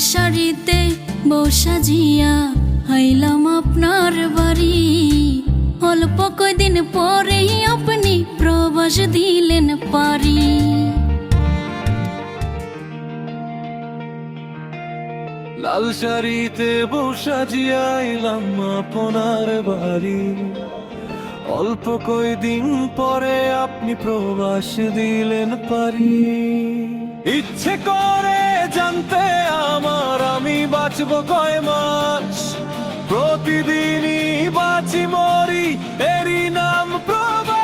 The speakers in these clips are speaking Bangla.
শাড়িতে বউ সাজিয়া আইলাম আপনার বাড়ি। অল্প কয়দিন পরেই আপনি প্রবাস দিলেন পারি। লাল শাড়িতে বউ সাজিয়া আইলাম আপনার বাড়ি। অল্প কয়দিন পরে আপনি প্রবাস দিলেন পারি। ইচ্ছে করে জানতে আমার আমি বাঁচবো কয় মাস, প্রতিদিনই বাঁচি মরি এরই নাম প্রবাস।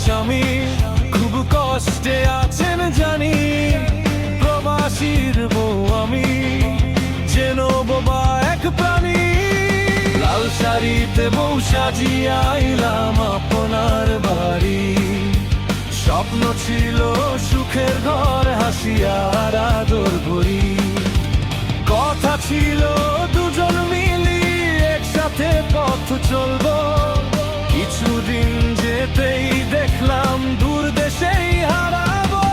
স্বামী খুব কষ্টে আছেন জানি, প্রবাসীর বউ আমি যেন বোবা এক প্রাণী। লাল শাড়িতে বউ সাজিয়া আইলাম আপনার বাড়ি। স্বপ্ন ছিল সুখের ঘর হাসিয়ার আদর ভরি। কথা ছিল দুজন মিলি একসাথে পথ চলবো। কিছুদিন যেতেই দেখলাম দূর দেশেই হারাবো।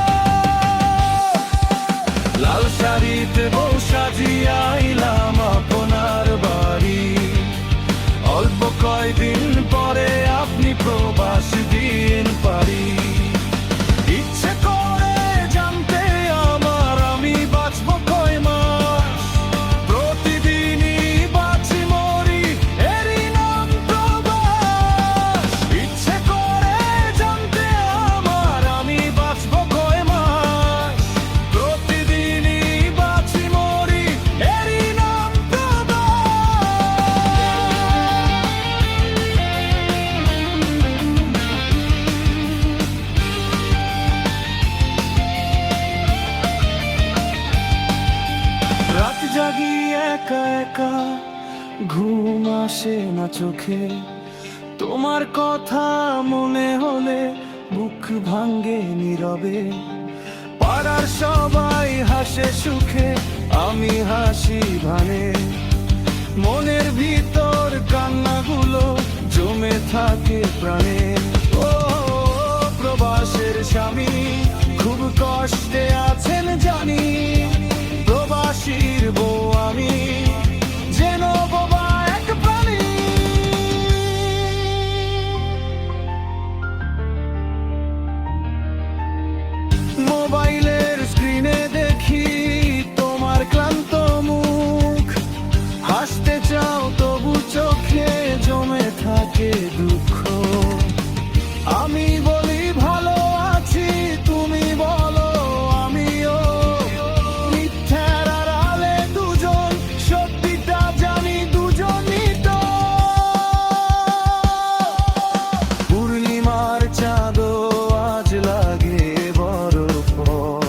লাল শাড়িতে বউ সাজিয়া আইলাম আপনার বাড়ি। অল্প কয়দিন পরে আপনি প্রবাস দিন পারি। ইচ্ছে করে জানতে আমার আমি বাঁচবো কয় মাস, প্রতিদিনই বাঁচি মরি এরই নাম প্রবাস। ইচ্ছে করে জানতে আমার আমি বাঁচবো কয় মাস, প্রতিদিনই বাঁচি মরি এরই নাম প্রবাস। রাত জাগি একা একা, ঘুম আসে না চোখে। তোমার কথা মনে হলে বুক ভাঙ্গে নীরবে। পাড়ার সবাই হাসে সুখে, আমি হাসি ভানে। মনের ভিতর কান্নাগুলো জমে থাকে প্রাণে। ও প্রবাসের স্বামী খুব কষ্টে আছেন জানি, প্রবাসীর বউ আমি যেন বোবা এক প্রাণী। মোবাইলের স্ক্রিনে দেখি তোমার ক্লান্ত মুখ। হাসতে চাও তবু চোখে জমে থাকে দুঃখ। আমি বলি ভালো আছি, তুমি বলো আমিও। মিথ্যার আড়ালে দুজন, সত্যিটা জানি দুজনই তো। পূর্ণিমার চাঁদও আজ লাগে বড় পর।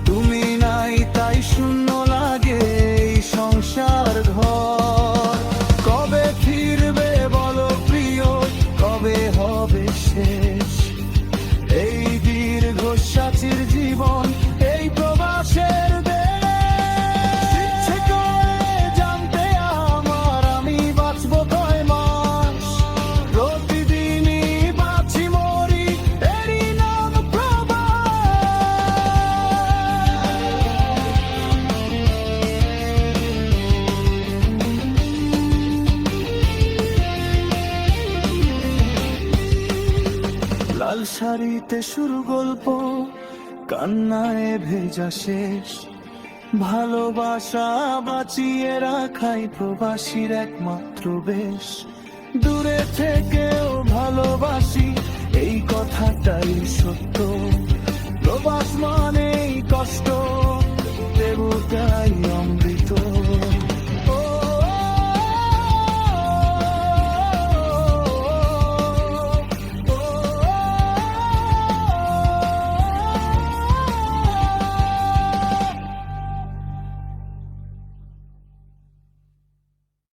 তুমি নাই তাই শূন্য লাগে এই সংসার ঘর। কবে ফিরবে বলো প্রিয়, কবে হবে শেষ এই দীর্ঘ সাথীর জীবন, এই প্রবাসের দেশ। ইচ্ছে করে জানতে আমার আমি বাঁচবো কয় মাস, প্রতিদিনই বাঁচি মরি এরই নাম প্রবাস। লাল শাড়িতে শুরু গল্প, কান্নায় ভেজা শেষ। ভালোবাসা বাঁচিয়ে রাখাই প্রবাসীর একমাত্র বেশ। দূরে থেকেও ভালোবাসি এই কথাটাই সত্য। প্রবাস মানেই কষ্ট